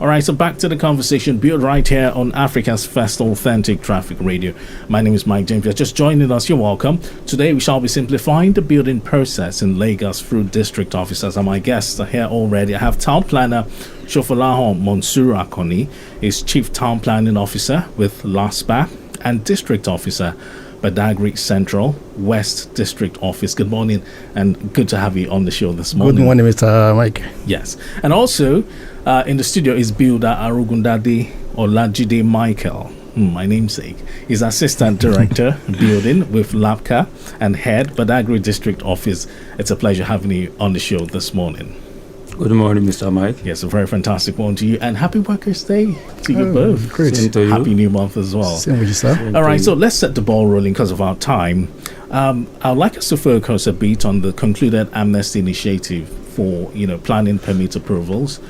All right, so back to the conversation, built right here on Africa's first authentic traffic radio. My name is Mike James. If you're just joining us, you're welcome. Today, we shall be simplifying the building process in Lagos through district officers. And my guests are here already. I have Town Planner Shofolahon Monsuru Akoni, is Chief Town Planning Officer with LASPA, and District Officer Badagry Central West District Office. Good morning, and good to have you on the show this morning. Good morning, Mr. Mike. Yes, and also in the studio is Builder Arugundade Olajide Michael, my namesake. He's Assistant Director Building with LAPCA and Head Badagry District Office. It's a pleasure having you on the show this morning. Good morning, Mr. Mike. Yes, a very fantastic one to you, and happy Workers' Day to you both. Great. Same to you. Happy New Month as well. Same with you, sir. All right, so let's set the ball rolling because of our time. I'd like us to focus a bit on the concluded amnesty initiative for, planning permit approvals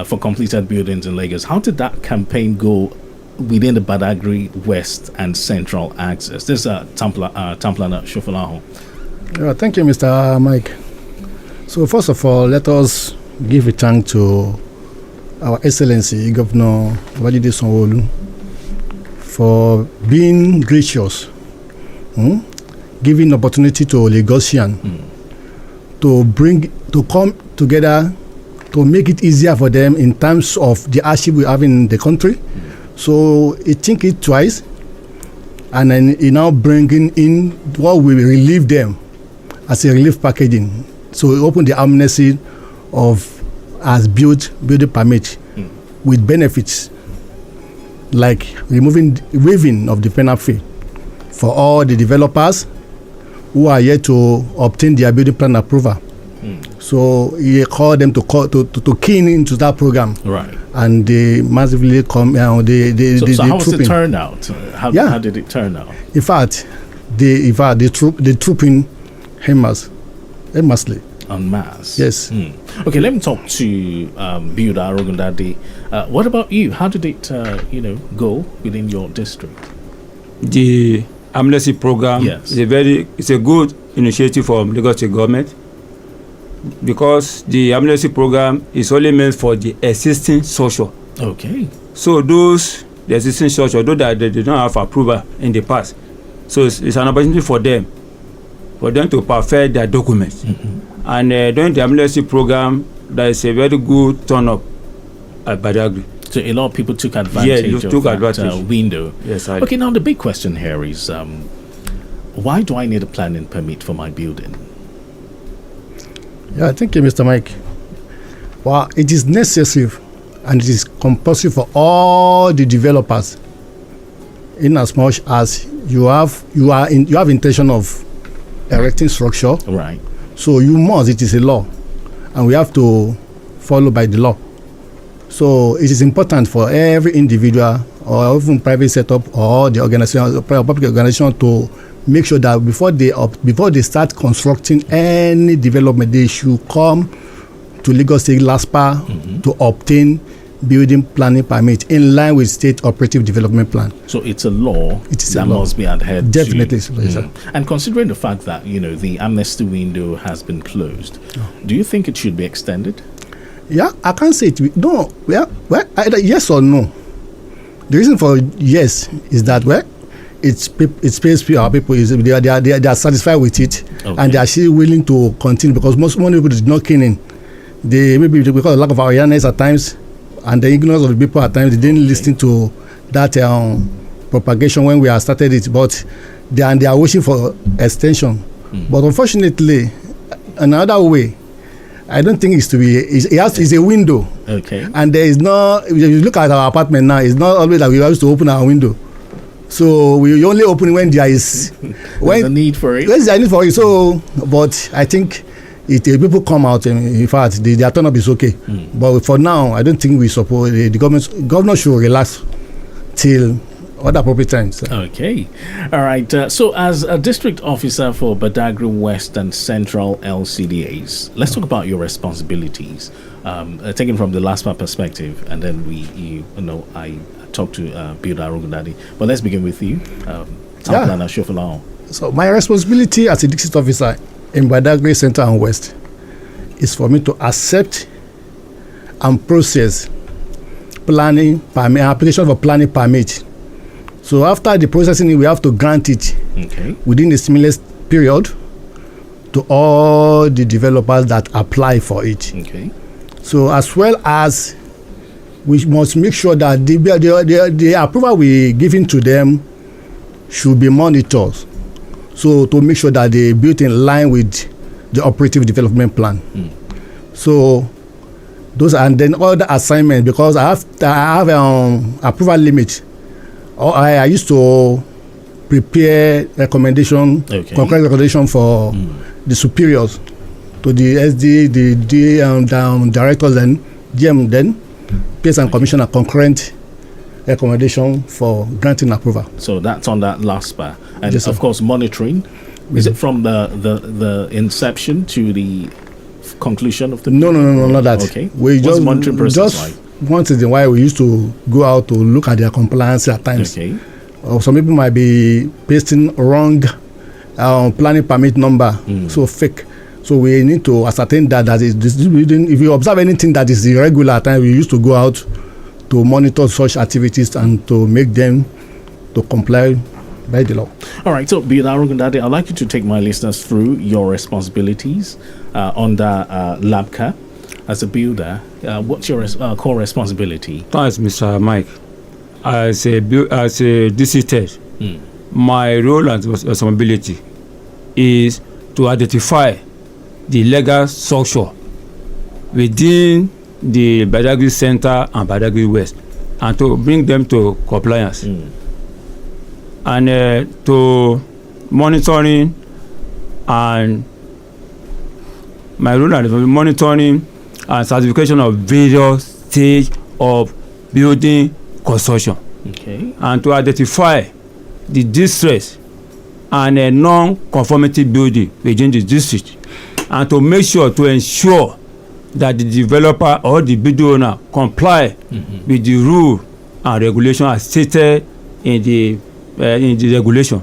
for completed buildings in Lagos. How did that campaign go within the Badagry West and Central axis? This is Town Planner Shofolahon. Thank you, Mr. Mike. So first of all, let us give a thank to our Excellency Governor Babajide Sanwo-Olu for being gracious, giving opportunity to Lagosian to come together to make it easier for them in terms of the hardship we have in the country. So he think it twice, and then he now bringing in what will relieve them as a relief packaging. So we opened the amnesty of as building permit with benefits like waiving of the penal fee for all the developers who are yet to obtain their building plan approval. So he called them to keen into that program. Right. And they massively come. So how was the turnout? How did it turn out? In fact, the trooping massively. En masse. Yes. Okay, let me talk to Builder Arugundade. What about you? How did it, go within your district? The amnesty program is a good initiative from Lagos State government, because the amnesty program is only meant for the existing social. Okay. So the existing social, though that they don't have approval in the past, so it's an opportunity for them to perfect their documents. And during the amnesty program, there is a very good turn up at Badagry. So a lot of people took advantage of that window. Yes, okay, now the big question here is, why do I need a planning permit for my building? Yeah, thank you, Mr. Mike. Well, it is necessary and it is compulsory for all the developers, in as much as you have intention of erecting structure. Right. So you must, it is a law, and we have to follow by the law. So it is important for every individual or even private setup or the organization, public organization, to make sure that before they start constructing any development, they should come to Lagos State LASPA to obtain building planning permit in line with state operative development plan. So it's a law that must be adhered definitely to. Definitely. And considering the fact that the amnesty window has been closed, do you think it should be extended? Yeah, I can't say it. No, either yes or no. The reason for yes is that it's our people they are satisfied with it, and they are actually willing to continue, because most people did not keen in. They maybe because of lack of awareness at times, and the ignorance of the people at times, they didn't listen to that propagation when we started it. But they are wishing for extension. But unfortunately, another way, I don't think it's to be. It's a window. Okay. And there is no. If you look at our apartment now, it's not always that we used to open our window. So we only open when there is there's a need for it. There's a need for it. So, but I think if people come out, in fact, their turn up is okay. But for now, I don't think we support the governor should relax till other appropriate times. Okay. All right. So as a district officer for Badagry West and Central LCDAs, let's talk about your responsibilities, taken from the LASPA perspective, and then I talk to Builder Arugundade. But let's begin with you, Town Planner Shofolahon. So my responsibility as a district officer in Badagry Central and West is for me to accept and process planning permit, application for planning permit. So after the processing, we have to grant it within the stimulus period to all the developers that apply for it. Okay. So as well as we must make sure that the approval we giving to them should be monitored. So to make sure that they built in line with the operative development plan. So those, and then other assignments, because I have approval limit. I used to prepare recommendation, concurrent recommendation for the superiors to the SD, the directors, and GM, then PS and commissioner concurrent recommendation for granting approval. So that's on that last bar, and yes, of course monitoring. Is it from the inception to the conclusion of the? No, not that. Okay. We What's the monitoring process just like? once in a while we used to go out to look at their compliance at times. Okay. Or some people might be pasting wrong planning permit number, so fake. So we need to ascertain that is distributing. If you observe anything that is irregular at times, we used to go out to monitor such activities and to make them to comply by the law. All right, so Builder Arugundade, I'd like you to take my listeners through your responsibilities under LABCA as a builder. What's your core responsibility? Thanks, Mr. Mike. As a DCTED, my role and responsibility is to identify the legal structure within the Badagry Center and Badagry West and to bring them to compliance. And to monitoring, and my role is monitoring and certification of various stage of building construction. Okay. And to identify the distress and a non-conformity building within the district, and to make sure to ensure that the developer or the building owner comply with the rule and regulation as stated in the regulation.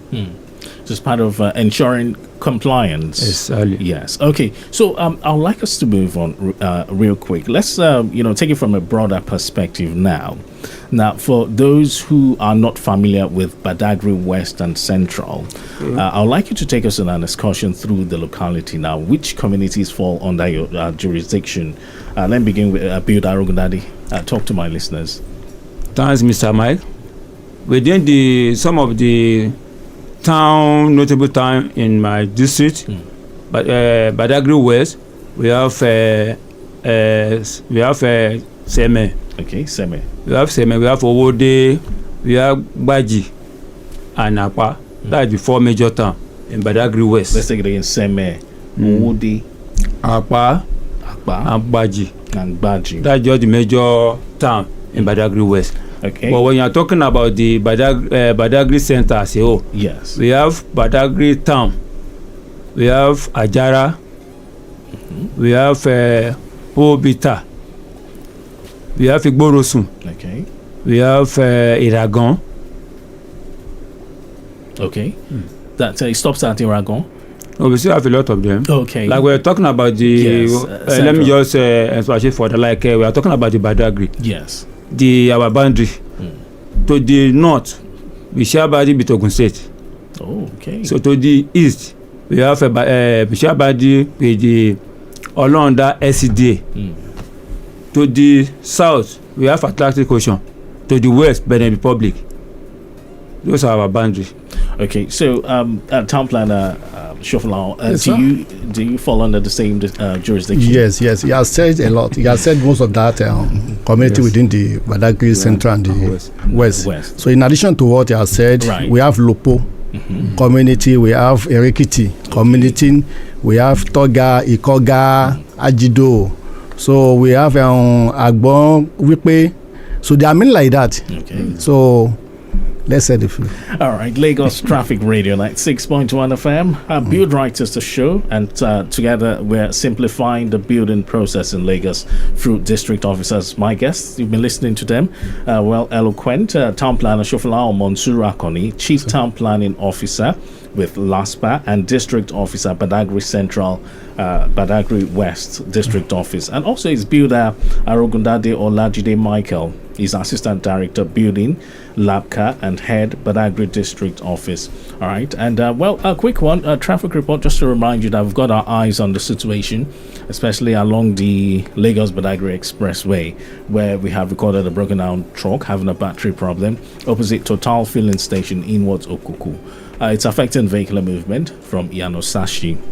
Just part of ensuring compliance. Exactly. Yes. Okay. So I'd like us to move on real quick. Let's take it from a broader perspective now. Now, for those who are not familiar with Badagry West and Central, I'd like you to take us on an excursion through the locality now. Which communities fall under your jurisdiction? Let me begin with Builder Arugundade. Talk to my listeners. Thanks, Mr. Mike. Within some of the notable town in my district, but Badagry West, we have Seme. Okay, Seme. We have Seme, we have Owode, we have Baji, and Apa. That is the four major towns in Badagry West. Let's take it again. Seme, Owode, Apa, and Baji. And Baji. That's just the major town in Badagry West. Okay. But when you are talking about the Badagry Center as a whole, yes, we have Badagry Town, we have Ajara, we have Obita, we have Igborosun, okay, we have Iragon. Okay, that it stops at Iragon. Oh, we still have a lot of them. Okay, like we're talking about the. Yes, let me just explain for the we are talking about the Badagry. Yes. Our boundary to the north, we share boundary with Ogun State. Oh, okay. So to the east, we have we share boundary with the Olonda SCDA. To the south, we have Atlantic Ocean. To the west, Benin Republic. Those are our boundaries. Okay, so town planner Shofalao, do you fall under the same jurisdiction? Yes. He has said a lot. He has said most of that community within the Badagry Central and the West. So in addition to what he has said, we have Lopo community, we have Erikiti community, we have Toga, Ikoga, Ajido. So we have Agbon, Wipe. So there are many like that. Okay. So let's say the few. All right, Lagos Traffic Radio, 96.1 FM. Build Writers the show, and together we're simplifying the building process in Lagos through district officers. My guests, you've been listening to them. Eloquent Town Planner Shofalao Monsuru Akoni, Chief Town Planning Officer with LASPA and District Officer, Badagry Central, Badagry West District Office. And also his builder, Arogundade Olajide Michael. He's Assistant Director, Building, LABCA, and Head, Badagry District Office. All right. And, a quick one, a traffic report, just to remind you that we've got our eyes on the situation, especially along the Lagos-Badagry Expressway, where we have recorded a broken down truck having a battery problem opposite Total Filling Station inwards Okuku. It's affecting vehicular movement from Yanosashi,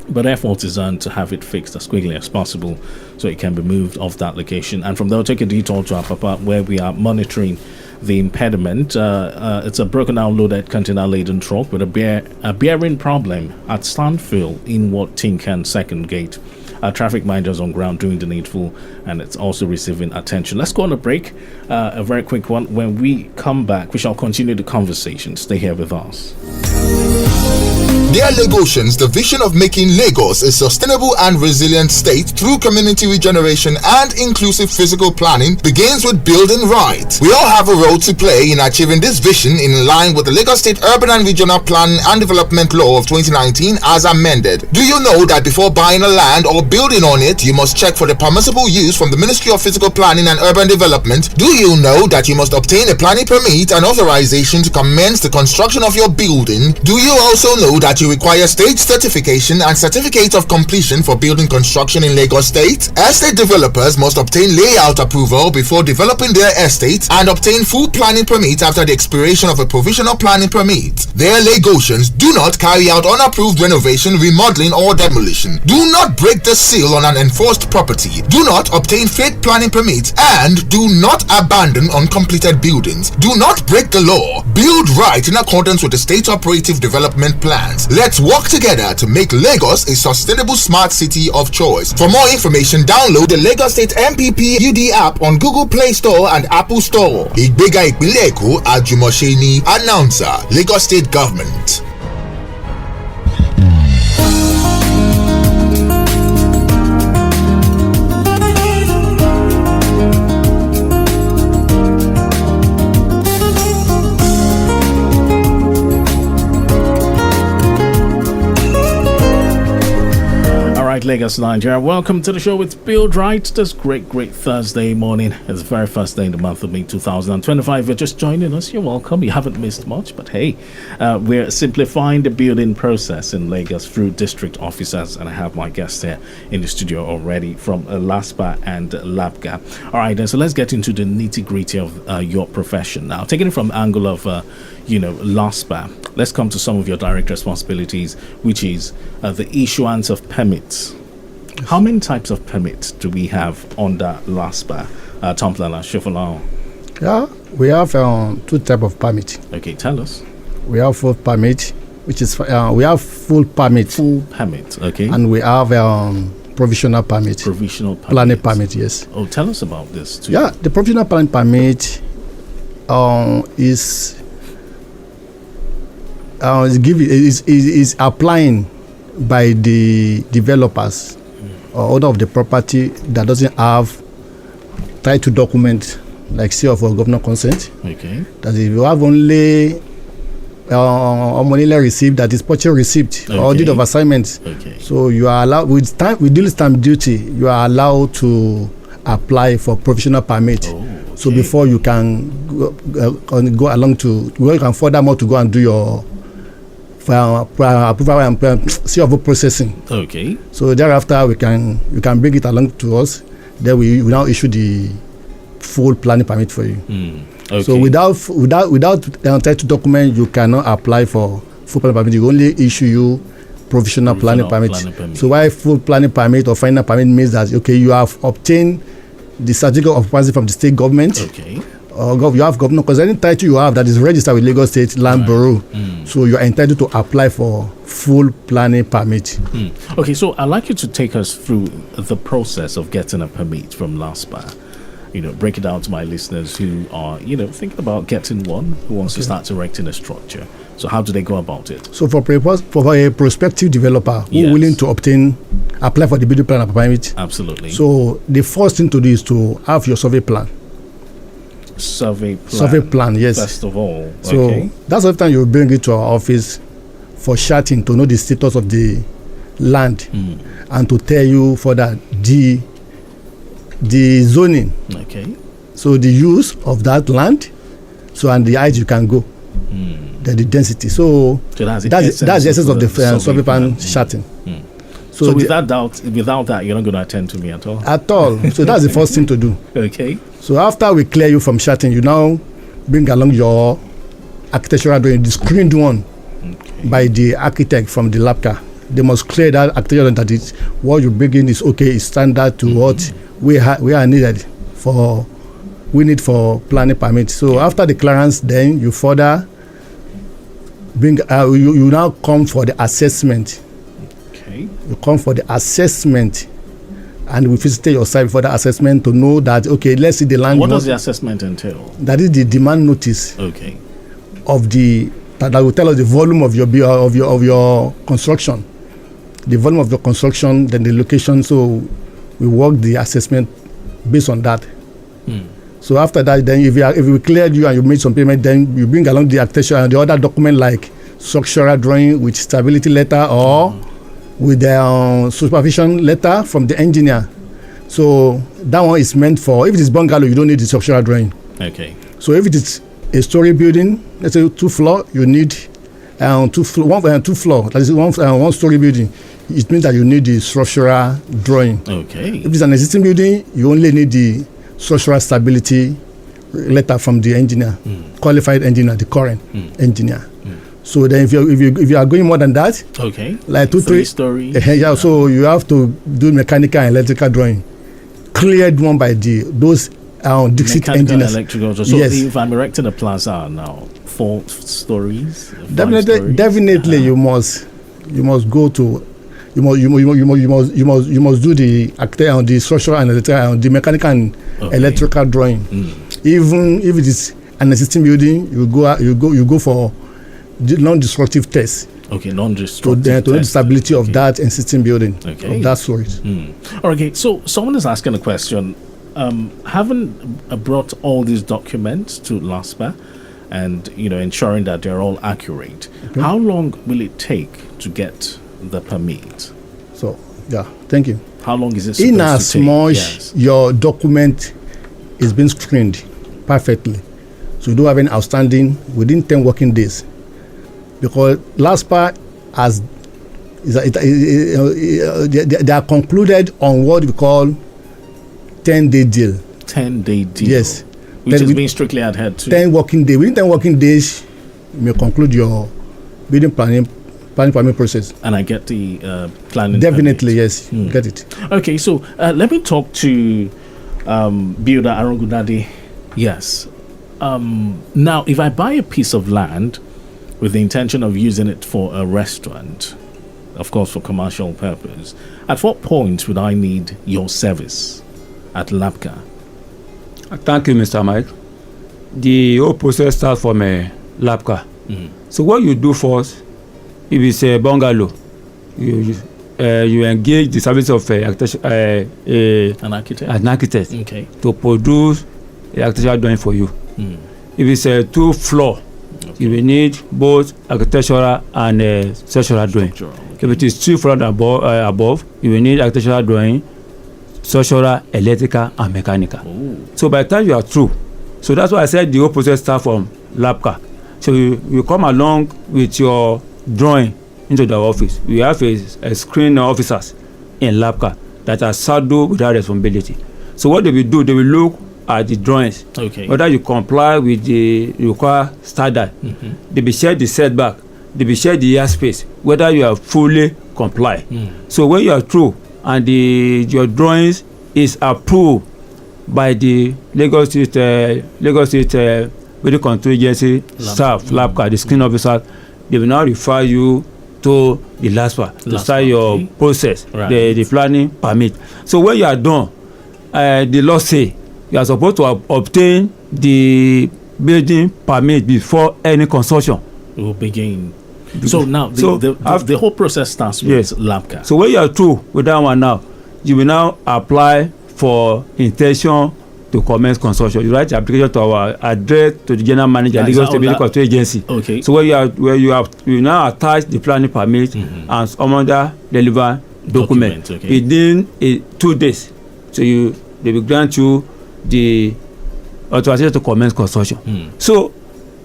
but effort is on to have it fixed as quickly as possible so it can be moved off that location. And from there, we'll take a detour to Apapa, where we are monitoring the impediment. It's a broken down loaded container laden truck with a bearing problem at Stanfield inward Tinkan second gate. Traffic managers on ground doing the needful, and it's also receiving attention. Let's go on a break, a very quick one. When we come back, we shall continue the conversation. Stay here with us. Dear Lagosians, the vision of making Lagos a sustainable and resilient state through community regeneration and inclusive physical planning begins with building right. We all have a role to play in achieving this vision in line with the Lagos State Urban and Regional Planning and Development Law of 2019 as amended. Do you know that before buying a land or building on it, you must check for the permissible use from the Ministry of Physical Planning and Urban Development? Do you know that you must obtain a planning permit and authorization to commence the construction of your building? Do you also know that you require state certification and certificate of completion for building construction in Lagos State? Estate developers must obtain layout approval before developing their estate and obtain full planning permit after the expiration of a provisional planning permit. Their Lagosians, do not carry out unapproved renovation, remodeling or demolition. Do not break the seal on an enforced property. Do not obtain fake planning permits and do not abandon uncompleted buildings. Do not break the law. Build right in accordance with the state operative development plans. Let's work together to make Lagos a sustainable smart city of choice. For more information, download the Lagos State MPP UD app on Google Play Store and Apple Store. Ìgbéga ìpínlẹ̀ Èkó, Àjùmọ̀ṣe Announcer, Lagos State Government. Lagos, Nigeria. Welcome to the show with Build Right this great Thursday morning. It's the very first day in the month of May 2025. If you're just joining us, you're welcome. You haven't missed much, but hey, we're simplifying the building process in Lagos through district officers, and I have my guests here in the studio already from LASPA and LABCA. All right, then, so let's get into the nitty-gritty of your profession now. Taking it from the angle of LASPA, let's come to some of your direct responsibilities, which is the issuance of permits. How many types of permits do we have under LASPA? Tomplala, Shifalao. Yeah, we have two types of permit. Okay, tell us. We have full permit, which is we have full permit. Full permit, okay. And we have provisional permit. Provisional permit. Planning permit, yes. Oh, tell us about this too. Yeah, the provisional planning permit is applying by the developers or owner of the property that doesn't have title document like seal of governor consent. Okay. That if you have only money received, that is purchase receipt or deed of assignment. Okay. So you are allowed with dual stamp duty. You are allowed to apply for provisional permit. Oh, okay. So before you can go along to you can furthermore to go and do your approval and seal of processing. Okay. So thereafter you can bring it along to us. Then we now issue the full planning permit for you. Okay. So without title document, you cannot apply for full planning permit. You only issue you provisional planning permit. So why full planning permit or final permit means that you have obtained the certificate of occupancy from the state government. Okay. Or you have government, because any title you have that is registered with Lagos State Land Bureau, so you are entitled to apply for full planning permit. Okay, so I'd like you to take us through the process of getting a permit from LASPA. Break it down to my listeners who are, thinking about getting one, who wants to start erecting a structure. So how do they go about it? So for a prospective developer who is willing to apply for the building plan permit. Absolutely. So the first thing to do is to have your survey plan. Survey plan, yes. First of all. So that's the time you bring it to our office for charting to know the status of the land and to tell you for that the zoning, Okay. so the use of that land, so and the height you can go, then the density. So So that's that's the essence of the survey plan charting. So without that, you're not going to attend to me at all. At all. So that's the first thing to do. Okay. So after we clear you from charting, you now bring along your architectural drawing, the screened one by the architect from the LAPCA. They must clear that architectural drawing that is what you bring in is okay, is standard to what we are needed for. We need for planning permit. So after the clearance, then you further bring. You now come for the assessment. Okay. You come for the assessment, and we visited your site for the assessment to know that okay, let's see the land. What does the assessment entail? That is the demand notice Okay. of that will tell us the volume of your construction, the volume of your construction, then the location. So we work the assessment based on that. So after that, then if we cleared you and you made some payment, then you bring along the architecture and the other document like structural drawing with stability letter or with the supervision letter from the engineer. So that one is meant for, if it is bungalow, you don't need the structural drawing. Okay. So if it is a story building, let's say 2 floor, you need 2 floor. That is one story building. It means that you need the structural drawing. Okay. If it's an existing building, you only need the structural stability letter from the engineer, qualified engineer, the current engineer. So then, if you are going more than that, Okay. like 2, 3 3 stories. yeah. So you have to do mechanical and electrical drawing, cleared one by those Dixit Mechanical, engineers. electrical. So Yes. if I'm erecting a plaza now, 4 stories. 5 Definitely, stories, definitely, you must go to. You must do the architect the structural and electrical the mechanical and electrical drawing. Even if it is an existing building, you go for the non-destructive test Okay, to non-destructive. know the test. stability of that existing building, Okay. of that storage. Okay, so someone is asking a question. Haven't brought all these documents to LASPA and ensuring that they're all accurate. How long will it take to get the permit? So yeah, thank you. How long is it supposed In to as take? much Yes. your document is being screened perfectly, so you don't have any outstanding within 10 working days, because LASPA they are concluded on what we call 10-day deal. 10-day deal. Yes. Which Then is we- being strictly adhered to. 10 working days. Within 10 working days, you may conclude your building planning permit process. And I get the planning. Definitely, permit. yes, you get it. Okay, so let me talk to Builder Arangunade. Yes. Now, if I buy a piece of land with the intention of using it for a restaurant, of course for commercial purpose, at what point would I need your service at LAPCA? Thank you, Mr. Mike. The whole process starts from LAPCA. So what you do first, if it's a bungalow, you engage the service of An architect? an architect Okay. to produce the architectural drawing for you. If it's a 2 floor, you will need both architectural and structural drawing. Structural, If it is 2 floors above, you will need architectural drawing, structural, electrical, and mechanical. So by the time you are through, so that's why I said the whole process starts from LAPCA. So you come along with your drawing into the office. We have a screen officers in LAPCA that are saddled with that responsibility. So what they will do, they will look at the drawings, Okay. whether you comply with the required standard. They will share the setback, they will share the airspace, whether you are fully comply. So when you are through and your drawings is approved by the Lagos State Building Control Agency staff, LAPCA, the screen officer, they will now refer you to the LASPA to start your okay. process, Right. the planning permit. So when you are done, the law say you are supposed to obtain the building permit before any construction. We'll begin. So now So the whole process starts with Yes. LAPCA. So when you are through with that one now, you will now apply for intention to commence construction, you write the application to our address to the general manager, Lagos State Building Control Agency. Okay. So you now attach the planning permit and some other relevant document within 2 days. So they will grant you the authorization to commence construction. So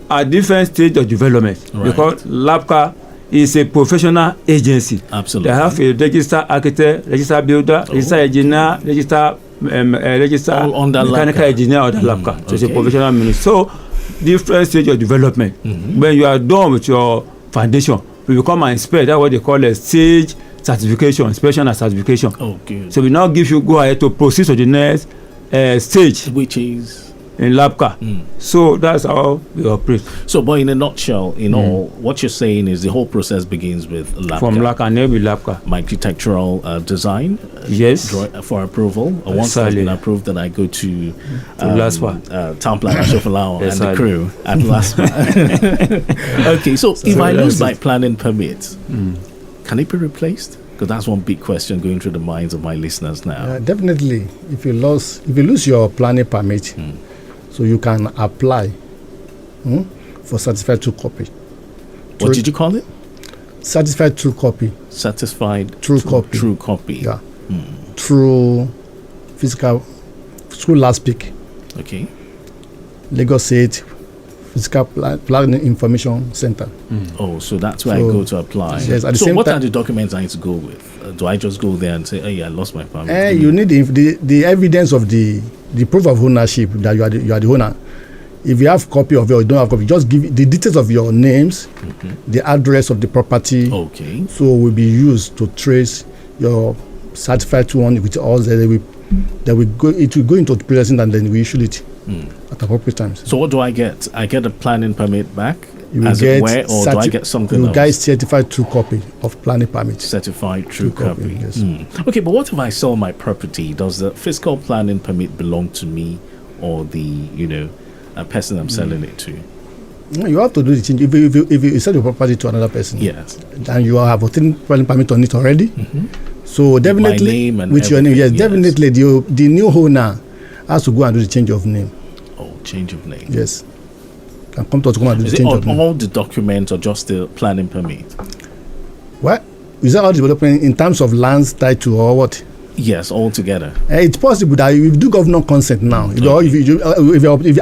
at different stage of development, because LAPCA is a professional agency. Absolutely. They have a registered architect, registered builder, registered engineer, registered mechanical engineer under LAPCA. So it's a professional ministry. So different stage of development. When you are done with your foundation, we will come and inspect. That's what they call a stage certification, inspection and certification. Oh, good. So we now give you go ahead to proceed to the next stage, which is in LAPCA. So that's how we operate. So, but in a nutshell, what you're saying is the whole process begins with LAPCA. From LAPCA and every LAPCA. My architectural design. Yes. For approval. Once it's been approved, then I go to LASPA. Town Planner Shofalao and the crew at LASPA. Okay, so if I lose my planning permit, can it be replaced? Because that's one big question going through the minds of my listeners now. Definitely. If you lose your planning permit, so you can apply for certified true copy. What did you call it? Certified true copy. Certified true copy. True copy. Yeah. Through last peak. Okay. Lagos State Physical Planning Information Center. Oh, so that's where I go to apply. Yes, at the so same what time, are the documents I need to go with? Do I just go there and say, "Hey, I lost my permit"? You need the evidence of the proof of ownership that you are the owner. If you have copy of it or you don't have copy, just give the details of your names, the address of the property. Okay. So will be used to trace your certified to one with all that it will go into the processing and then we issue it at appropriate times. So what do I get? I get a planning permit back you will as get it were, or do I get something you else? guys certified true copy of planning permit. Certified true copy. Yes. Okay, but what if I sell my property? Does the fiscal planning permit belong to me or the person I'm selling it to? You have to do the change. If you sell your property to another person, yes, and you have obtained planning permit on it already, so definitely my name and with your name, yes, yes, definitely the new owner has to go and do the change of name. Oh, change of name. Yes, can come to and do Is the it change of name. all the documents or just the planning permit? What is that all development in terms of lands title or what? Yes, all together. It's possible that if you do governor consent now, if you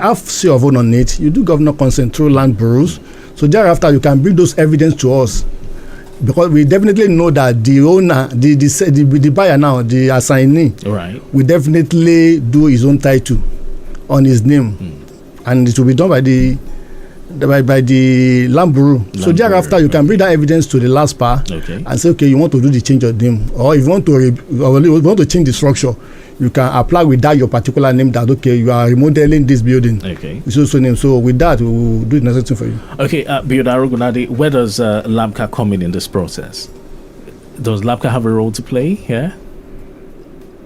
have say of own on it, you do governor consent through land bureaus. So thereafter, you can bring those evidence to us, because we definitely know that the owner, the buyer now, the assignee, right, will definitely do his own title on his name, and it will be done by the land bureau. So thereafter, you can bring that evidence to the LASPA and say, okay, you want to do the change of name, or if you want to change the structure, you can apply with that your particular name that, okay, you are remodeling this building. Okay. So name. So with that, we will do the necessary for you. Okay, Builder Arogunade, where does LAPCA come in this process? Does LAPCA have a role to play here?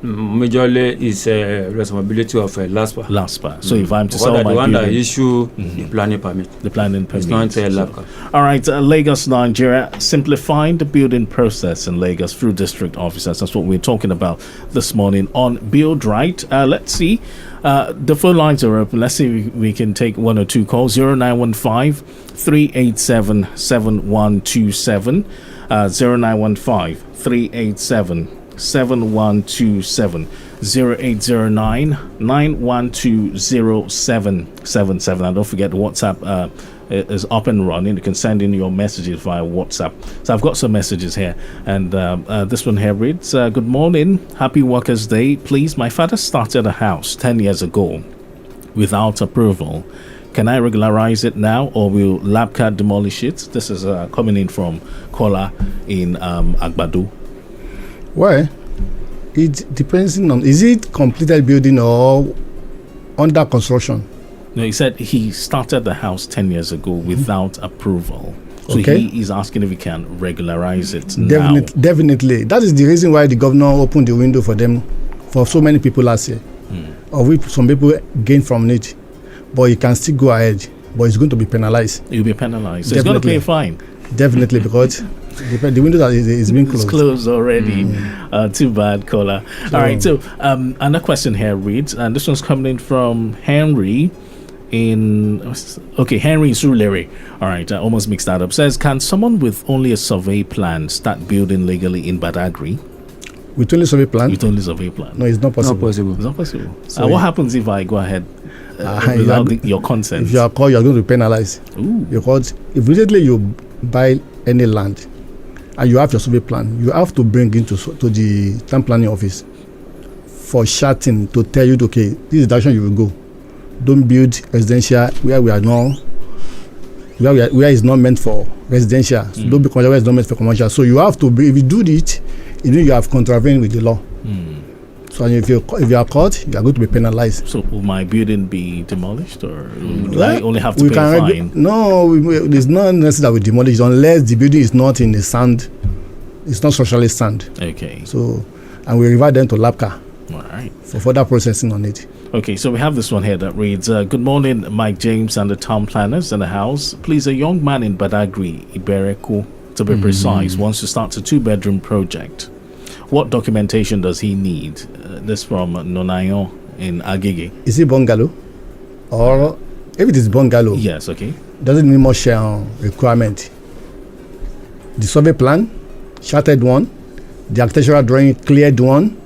Majorly is a responsibility of LASPA. So if I'm to sell my the one building, that issue the planning permit. The planning permit. It's not LAPCA. All right, Lagos, Nigeria, simplifying the building process in Lagos through district officers. That's what we're talking about this morning on Build Right. Let's see. The phone lines are open. Let's see if we can take one or two calls. 0915 387 7127. 0915 387 7127, 0809 912 0777. And don't forget, WhatsApp is up and running. You can send in your messages via WhatsApp. So I've got some messages here, and this one here reads, good morning, happy Workers' Day. Please, my father started a house 10 years ago without approval. Can I regularize it now, or will LAPCA demolish it? This is coming in from Kola in Agbado. Why? It depends on, is it completed building or under construction? No, he said he started the house 10 years ago without approval. So Okay. he is asking if we can regularize it now. Definitely. That is the reason why the governor opened the window for them, for so many people last year. Of which some people gained from it. But you can still go ahead, but it's going to be penalized. You'll be penalized. So he's going to pay a fine. Definitely, because The window that is being It's closed. closed already. Too bad, caller. All right. So, another question here reads, and this one's coming in from Henry Henry in Surulere. All right, I almost mixed that up. Says, can someone with only a survey plan start building legally in Badagry? With only survey plan? With only survey plan? No, it's not possible. Not possible. It's not possible. So What happens if I go ahead you without are- your consent? If you are called, you are going to be penalized. Ooh. Because immediately you buy any land and you have your survey plan, you have to bring it to the town planning office for charting to tell you, okay, this is the direction you will go. Don't build residential where we are not, where it's not meant for residential. So don't be commercial where it's not meant for commercial. So you have to if you do it, you have contravened with the law. So if you are caught, you are going to be penalized. So will my building be demolished, or will I only have to pay a fine? No, it's not necessary that we demolish unless the building is not in the sand. It's not structurally sound. Okay. So, and we revert them to LAPCA All right. for further processing on it. Okay, so we have this one here that reads, good morning, Mike James and the town planners in the house. Please, a young man in Badagry, Ibereku, to be precise, wants to start a 2-bedroom project. What documentation does he need? This from Nonayo in Agege. Is it bungalow? Or if it is bungalow, Yes, okay. doesn't need much requirement. The survey plan, charted one, the architectural drawing, cleared one,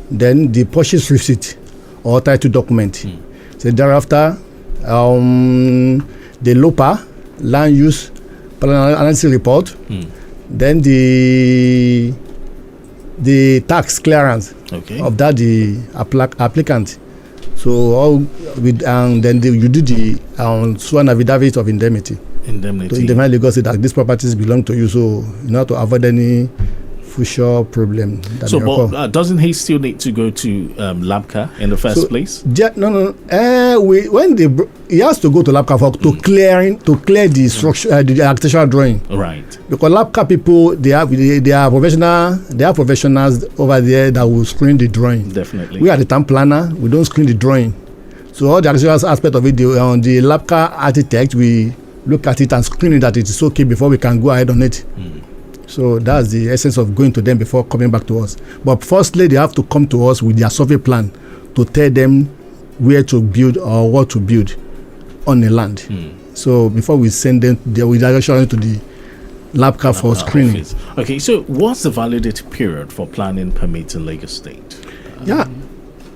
then the purchase receipt or title document. So thereafter, the LOPA, land use plan analysis report, then the tax clearance Okay. of that the applicant. So all with then you do the sworn affidavit of indemnity. To Indemnity. indemnify Lagos State that these properties belong to you, so in order to avoid any future problem that So, may but occur. doesn't he still need to go to LABCA in the first So, place? No. When he has to go to LAPCA to clear the structure, the architectural drawing. Right. Because LAPCA people, they are professionals over there that will screen the drawing. Definitely. We are the town planner. We don't screen the drawing. So all the architectural aspect of it, the LAPCA architect, we look at it and screen it that it is okay before we can go ahead on it. So that's the essence of going to them before coming back to us. But firstly, they have to come to us with their survey plan to tell them where to build or what to build on the land. So before we send them, we direction to the LAPCA for screening. Office. Okay, so what's the validity period for planning permits in Lagos State? Yeah,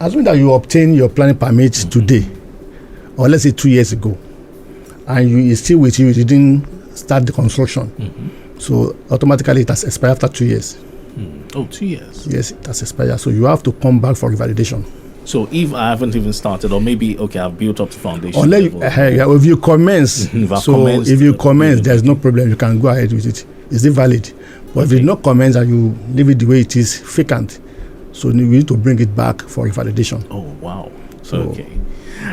assuming that you obtain your planning permit today, or let's say 2 years ago, and it's still with you didn't start the construction, so automatically it has expired after 2 years. Oh, 2 years. Yes, it has expired. So you have to come back for revalidation. So if I haven't even started, or maybe I've built up the foundation. Unless level. if you commence, If I've so commenced, if you commence, there's no problem. You can go ahead with it. Is it valid? But if you not commence and you leave it the way it is, vacant, so you need to bring it back for revalidation. Oh, wow. Okay.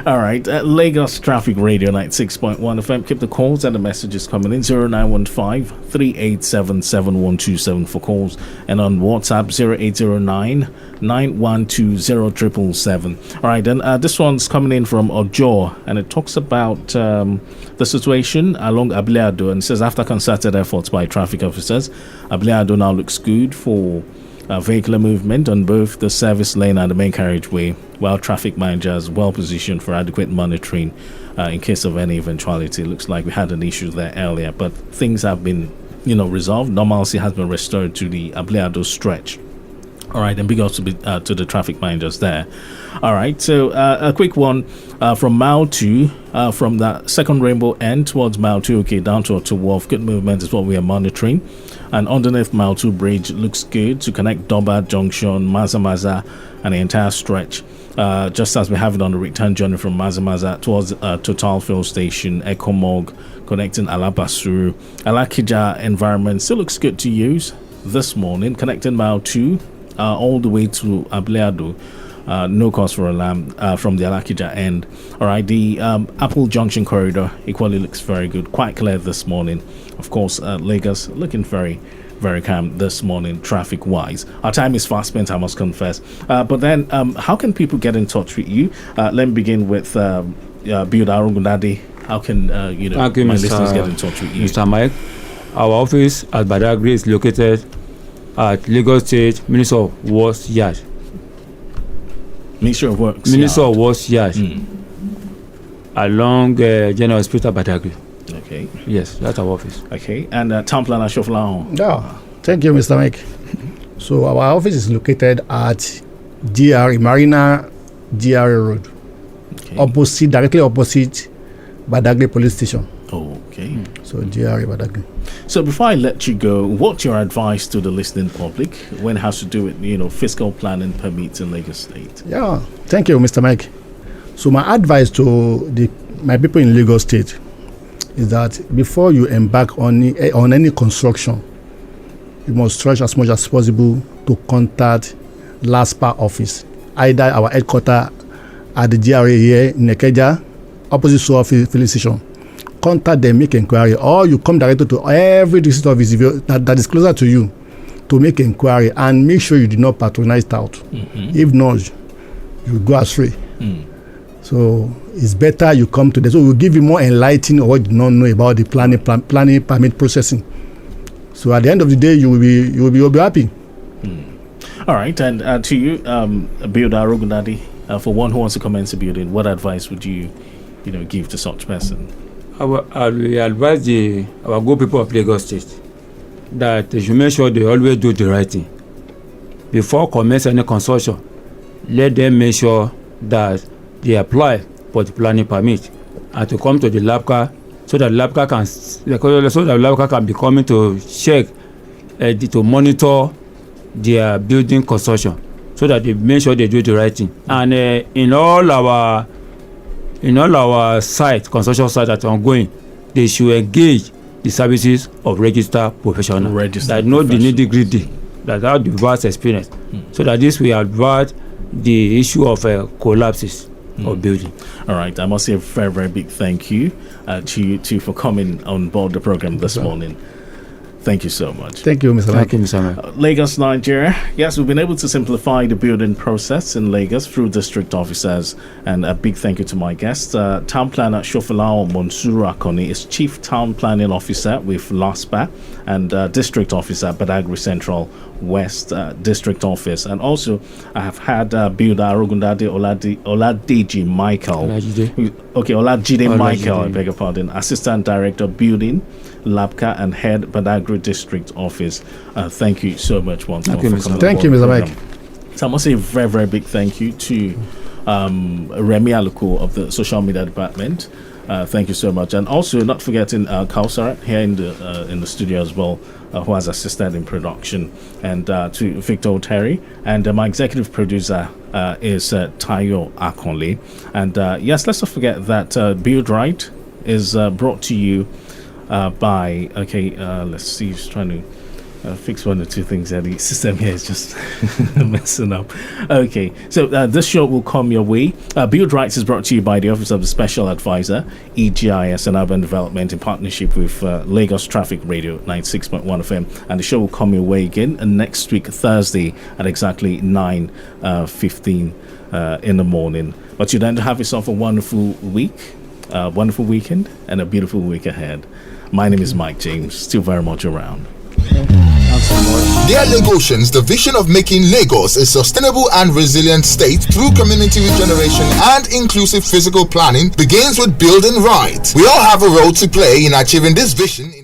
All right. Lagos Traffic Radio 96.1 FM. Keep the calls and the messages coming in. 0915 387 7127 for calls. And on WhatsApp 0809 9120 777. All right. Then this one's coming in from Ojo. And it talks about the situation along Abliado. And it says, after concerted efforts by traffic officers, Abliado now looks good for vehicular movement on both the service lane and the main carriageway, while traffic managers well positioned for adequate monitoring in case of any eventuality. It looks like we had an issue there earlier, but things have been, resolved. Normalcy has been restored to the Abliado stretch. All right, and big ups to the traffic managers there. All right, so a quick one from Mile 2, from the second rainbow end towards Mile 2, okay, down to Wharf. Good movement is what we are monitoring. And underneath Mile 2 bridge looks good to connect Doba Junction, Maza, and the entire stretch. Just as we have it on the return journey from Maza towards Total Fuel Station, Ecomog, connecting Alabasuru. Alakija environment still looks good to use this morning, connecting Mile 2 all the way to Abliado. No cause for alarm from the Alakija end. All right, the Apple Junction corridor equally looks very good, quite clear this morning. Of course, Lagos looking very, very calm this morning, traffic-wise. Our time is fast spent, I must confess. But then, how can people get in touch with you? Let me begin with Build Arungundade. How can Thank you, my Mr. listeners get in touch with you? Mr. Mike. our office at Badagry is located at Lagos State Ministry of Works Yard. Ministry of Works. Ministry of Works Yard. Along General Hospital Badagry. Okay. Yes, that's our office. Okay. And Town Planner Shofalao. Yeah, thank you, Mr. Mike. So our office is located at GRA Marina GRA Road, Okay. directly opposite Badagry Police Station. Okay. So GRA Badagry. So before I let you go, what's your advice to the listening public when it has to do with fiscal planning permits in Lagos State? Yeah, thank you, Mr. Mike. So my advice to my people in Lagos State is that before you embark on any construction, you must try as much as possible to contact LASPA office, either our headquarters at the GRA here in Ikeja, opposite SOA filling station. Contact them, make inquiry, or you come directly to every district office that is closer to you to make inquiry, and make sure you do not patronize tout. If not, you go astray. So it's better you come to them. So we'll give you more enlightening of what you do not know about the planning permit processing. So at the end of the day, you will be happy. All right. And to you, Builder Arugundade, for one who wants to commence a building, what advice would you give to such person? I will advise our good people of Lagos State that they should make sure they always do the right thing. Before commence any construction, let them make sure that they apply for the planning permit and to come to the LAPCA so that LAPCA can be coming to check to monitor their building construction so that they make sure they do the right thing. And in all our construction sites that are ongoing, they should engage the services of registered professionals that know the nitty-gritty, that have the vast experience, so that this will avert the issue of collapses of building. All right. I must say a very, very big thank you to you two for coming on board the program this morning. Thank you so much. Thank you, Mr. Thank Mike. you, Mr. Mike. Lagos, Nigeria. Yes, we've been able to simplify the building process in Lagos through district officers. And a big thank you to my guest, Town Planner Shofalao Monsuru Akoni is Chief Town Planning Officer with LASPA and District Officer Badagry Central West District Office. And also, I have had Builder Arugundade Oladeji Michael. Olajide Michael, I beg your pardon. Assistant Director Building, LAPCA, and Head Badagry District Office. Thank you so much once more for coming. Thank you, Mr. Mike. So I must say a very, very big thank you to Remy Aluko of the Social Media Department. Thank you so much. And also not forgetting Kausara here in the studio as well, who has assisted in production, and to Victor Terry. And my executive producer is Tayo Akonle. And yes, let's not forget that Build Right is brought to you by, let's see, he's trying to fix one or two things there. The system here is just messing up. Okay, so this show will come your way. Build Rights is brought to you by the Office of the Special Advisor, EGIS and Urban Development, in partnership with Lagos Traffic Radio 96.1 FM. And the show will come your way again next week, Thursday, at exactly 9:15 in the morning. But you then have yourself a wonderful week, wonderful weekend, and a beautiful week ahead. My name is Mike James, still very much around. Dear Lagosians, the vision of making Lagos a sustainable and resilient state through community regeneration and inclusive physical planning begins with building right. We all have a role to play in achieving this vision.